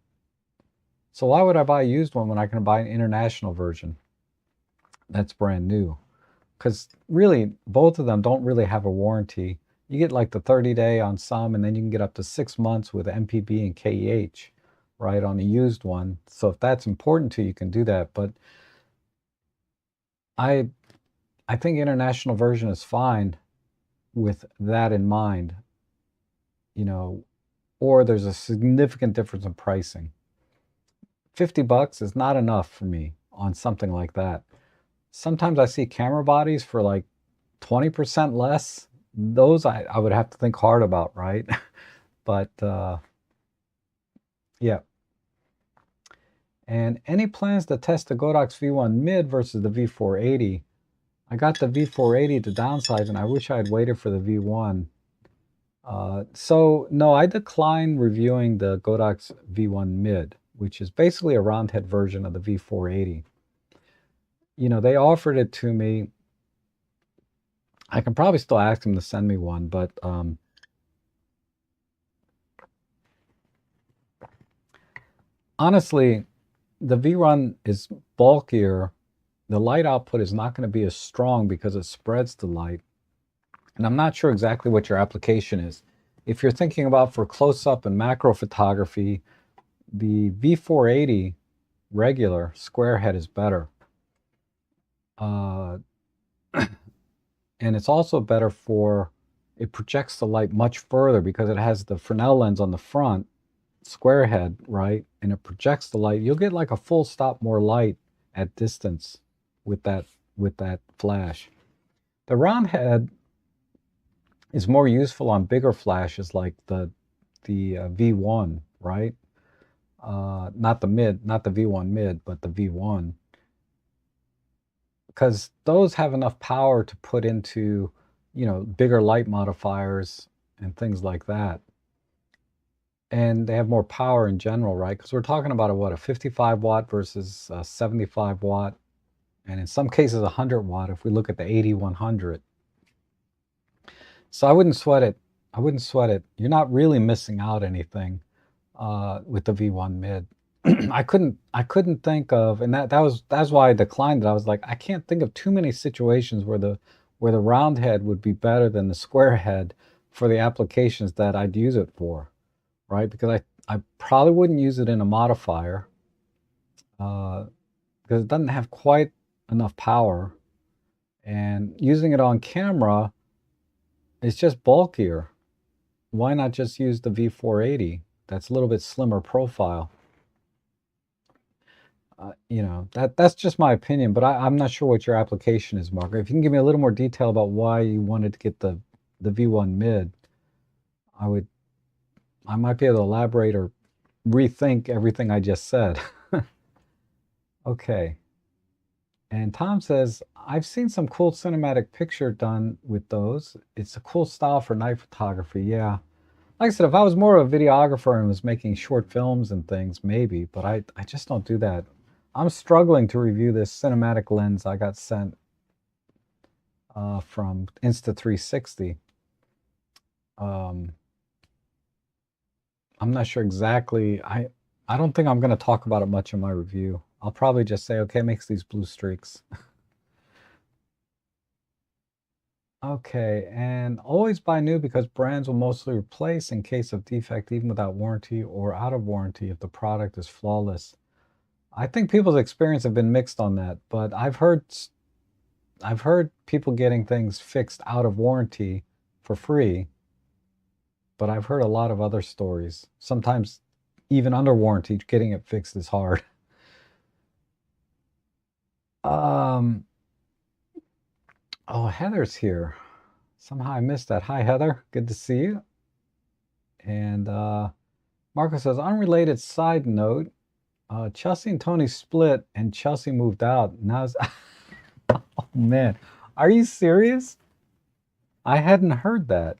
So why would I buy a used one when I can buy an international version that's brand new? Because really, both of them don't really have a warranty. You get like the 30-day on some, and then you can get up to 6 months with MPB and KEH, right, on a used one. So if that's important to you, you can do that. But I I think international version is fine with that in mind, you know, or there's a significant difference in pricing. 50 bucks is not enough for me on something like that. Sometimes I see camera bodies for like 20% less. Those I would have to think hard about, right? But yeah. And any plans to test the Godox V1 mid versus the V480? I got the V480 to downsize, and I wish I had waited for the V1. So no, I declined reviewing the Godox V1 mid, which is basically a roundhead version of the V480. You know, they offered it to me. I can probably still ask them to send me one, but honestly, the V-Run is bulkier. The light output is not going to be as strong because it spreads the light. And I'm not sure exactly what your application is. If you're thinking about for close-up and macro photography, the V480 regular square head is better. And it's also better for, it projects the light much further because it has the Fresnel lens on the front, square head, right? And it projects the light. You'll get like a full stop more light at distance with that flash. The round head is more useful on bigger flashes like the V1, right? Not the V1 mid, but the V1, because those have enough power to put into, you know, bigger light modifiers and things like that. And they have more power in general, right? Because we're talking about a 55 watt versus a 75 watt, and in some cases 100 watt if we look at the 8100. So I wouldn't sweat it. I wouldn't sweat it. You're not really missing out anything with the V1 mid. I couldn't think of, and that's why I declined it. I was like, I can't think of too many situations where the round head would be better than the square head for the applications that I'd use it for, right? Because I probably wouldn't use it in a modifier because it doesn't have quite enough power, and using it on camera is just bulkier. Why not just use the V480? That's a little bit slimmer profile. You know, that's just my opinion, but I'm not sure what your application is, Mark. If you can give me a little more detail about why you wanted to get the V1 mid, I might be able to elaborate or rethink everything I just said. Okay. And Tom says, I've seen some cool cinematic picture done with those. It's a cool style for night photography. Yeah. Like I said, if I was more of a videographer and was making short films and things, maybe, but I just don't do that. I'm struggling to review this cinematic lens I got sent from Insta360. I'm not sure exactly. I don't think I'm going to talk about it much in my review. I'll probably just say, okay, it makes these blue streaks. Okay, and always buy new because brands will mostly replace in case of defect, even without warranty or out of warranty if the product is flawless. I think people's experience have been mixed on that, but I've heard people getting things fixed out of warranty for free, but I've heard a lot of other stories. Sometimes even under warranty, getting it fixed is hard. Um, oh, Heather's here. Somehow I missed that. Hi, Heather. Good to see you. And Marco says, unrelated side note, Chelsea and Tony split and Chelsea moved out. Now, oh man, are you serious? I hadn't heard that.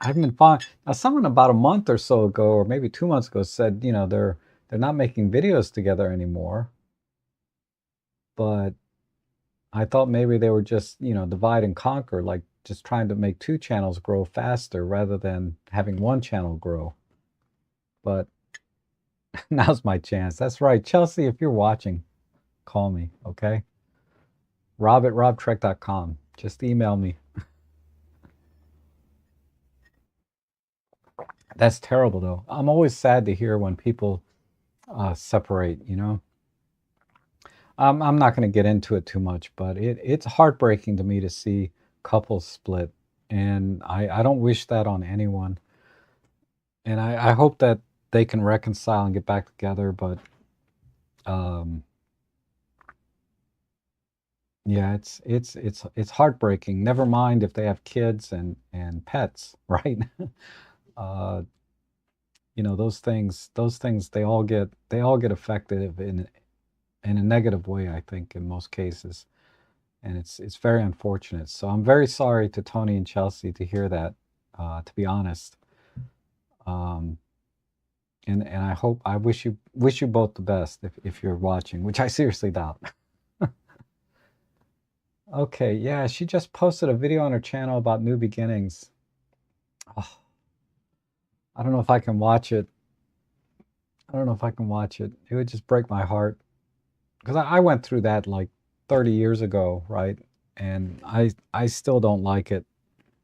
I haven't been following. Now, someone about a month or so ago, or maybe 2 months ago, said, they're not making videos together anymore. But I thought maybe they were just, divide and conquer, like just trying to make two channels grow faster rather than having one channel grow. But now's my chance. That's right. Chelsea, if you're watching, call me, okay? Rob@robtrek.com. Just email me. That's terrible, though. I'm always sad to hear when people separate, I'm not going to get into it too much, but it's heartbreaking to me to see couples split. And I don't wish that on anyone. And I hope that they can reconcile and get back together. But um, yeah, it's heartbreaking. Never mind if they have kids and pets, right? uh, those things they all get affected in a negative way, I think, in most cases. And it's very unfortunate. So I'm very sorry to Tony and Chelsea to hear that, to be honest. Um, and I wish you both the best if you're watching, which I seriously doubt. Okay, yeah, she just posted a video on her channel about new beginnings. Oh, I don't know if I can watch it. I don't know if I can watch it. It would just break my heart because I went through that like 30 years ago, right? And I still don't like it.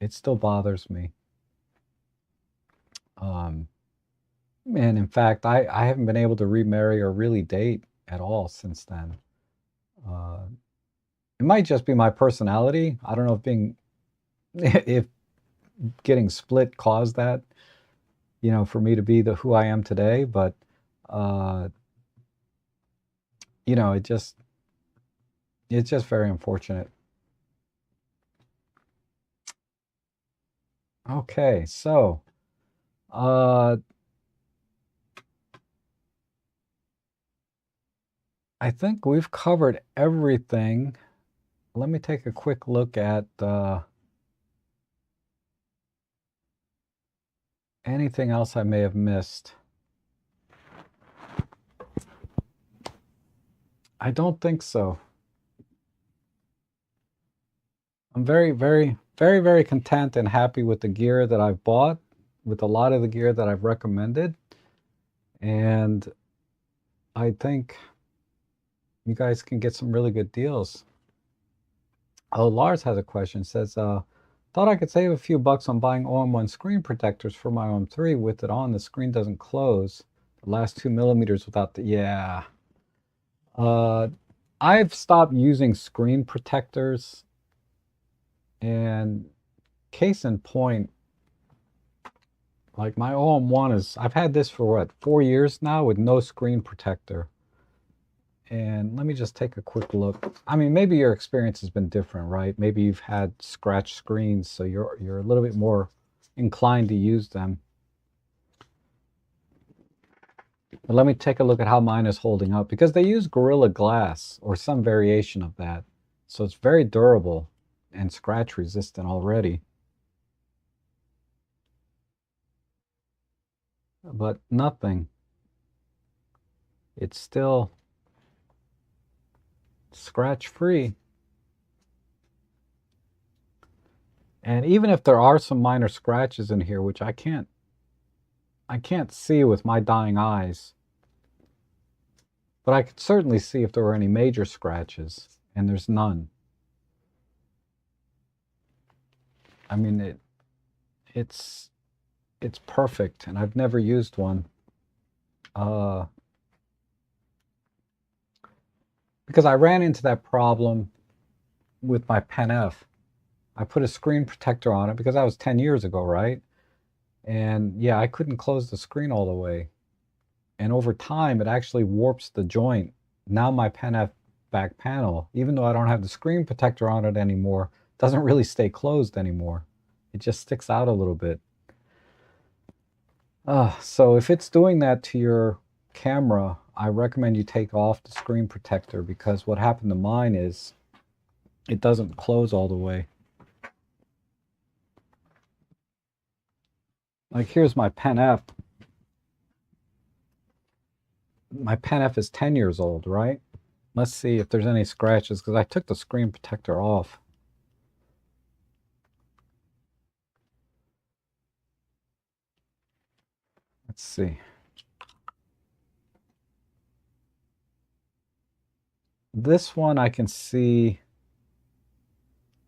It still bothers me. Um, and in fact, I haven't been able to remarry or really date at all since then. Uh, it might just be my personality. I don't know if being if getting split caused that, for me to be the who I am today. But uh, it's just very unfortunate. Okay, so uh, I think we've covered everything. Let me take a quick look at anything else I may have missed. I don't think so. I'm very, very, very, very content and happy with the gear that I've bought, with a lot of the gear that I've recommended. And I think you guys can get some really good deals. Oh, Lars has a question. Says, thought I could save a few bucks on buying OM1 screen protectors for my OM3. With it on, the screen doesn't close. The last 2 millimeters without the, yeah. I've stopped using screen protectors, and case in point, like my OM1 I've had this for what, 4 years now with no screen protector. And let me just take a quick look. I mean, maybe your experience has been different, right? Maybe you've had scratch screens, so you're a little bit more inclined to use them. But let me take a look at how mine is holding up, because they use Gorilla Glass or some variation of that. So it's very durable and scratch resistant already. But nothing. It's still scratch free. And even if there are some minor scratches in here, which I can't I can't see with my dying eyes, but I could certainly see if there were any major scratches, and there's none. I mean, it's perfect, and I've never used one. Because I ran into that problem with my Pen F. I put a screen protector on it because that was 10 years ago, right? And yeah, I couldn't close the screen all the way. And over time, it actually warps the joint. Now my Pen F back panel, even though I don't have the screen protector on it anymore, doesn't really stay closed anymore. It just sticks out a little bit. So if it's doing that to your camera, I recommend you take off the screen protector, because what happened to mine is it doesn't close all the way. Like here's my Pen F. My Pen F is 10 years old, right? Let's see if there's any scratches, because I took the screen protector off. Let's see. This one I can see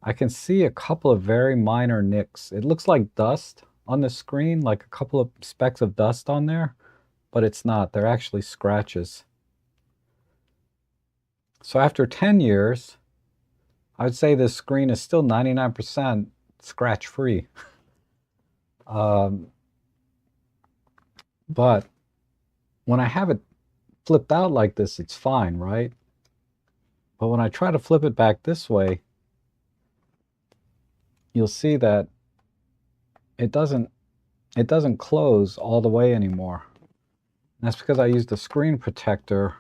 a couple of very minor nicks. It looks like dust on the screen, like a couple of specks of dust on there, but it's not. They're actually scratches. So after 10 years, I would say this screen is still 99% scratch-free. But when I have it flipped out like this, it's fine, right? But when I try to flip it back this way, you'll see that it doesn't close all the way anymore. And that's because I used a screen protector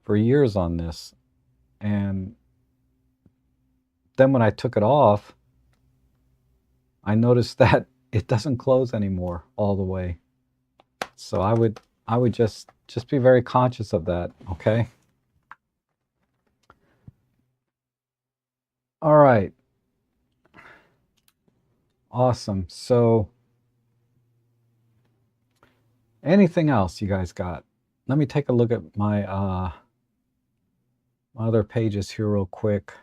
for years on this. And then when I took it off, I noticed that it doesn't close anymore all the way. So I would just be very conscious of that, okay? All right. Awesome. So anything else you guys got? Let me take a look at my my other pages here real quick.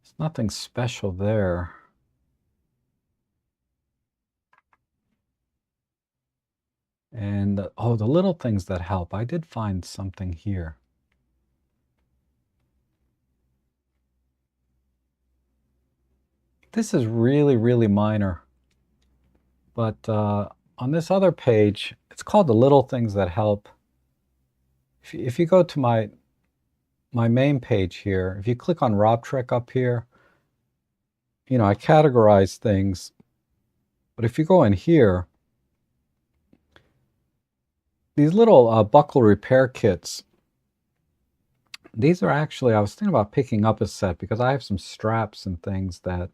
There's nothing special there. And oh, the little things that help. I did find something here. This is really, really minor. But on this other page, it's called the little things that help. If you go to my main page here, if you click on Rob Trick up here, you know, I categorize things. But if you go in here, these little buckle repair kits, these are actually, I was thinking about picking up a set because I have some straps and things that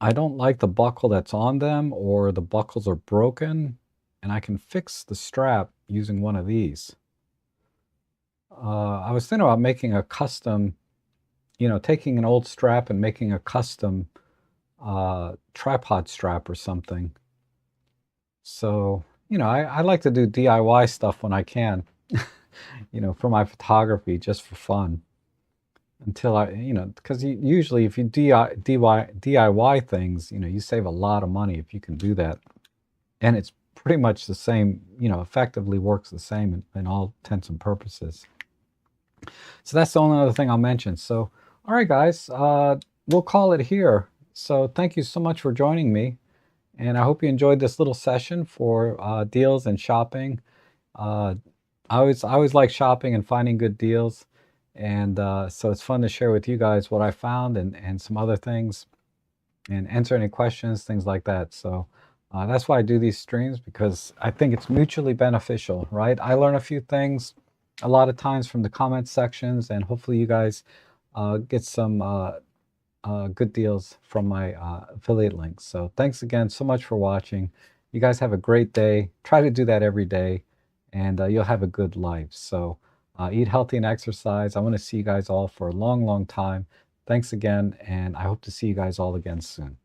I don't like the buckle that's on them, or the buckles are broken, and I can fix the strap using one of these. I was thinking about making a custom, you know, taking an old strap and making a custom tripod strap or something. So, you know, I like to do DIY stuff when I can, you know, for my photography, just for fun. Until I, you know, because usually if you DIY things, you know, you save a lot of money if you can do that. And it's pretty much the same, you know, effectively works the same in all intents and purposes. So that's the only other thing I'll mention. So, all right, guys, we'll call it here. So thank you so much for joining me. And I hope you enjoyed this little session for deals and shopping. I always like shopping and finding good deals. And so it's fun to share with you guys what I found and some other things, and answer any questions, things like that. So that's why I do these streams, because I think it's mutually beneficial, right? I learn a few things a lot of times from the comment sections, and hopefully you guys get some good deals from my affiliate links. So thanks again so much for watching. You guys have a great day. Try to do that every day, and you'll have a good life. So eat healthy and exercise. I want to see you guys all for a long, long time. Thanks again, and I hope to see you guys all again soon.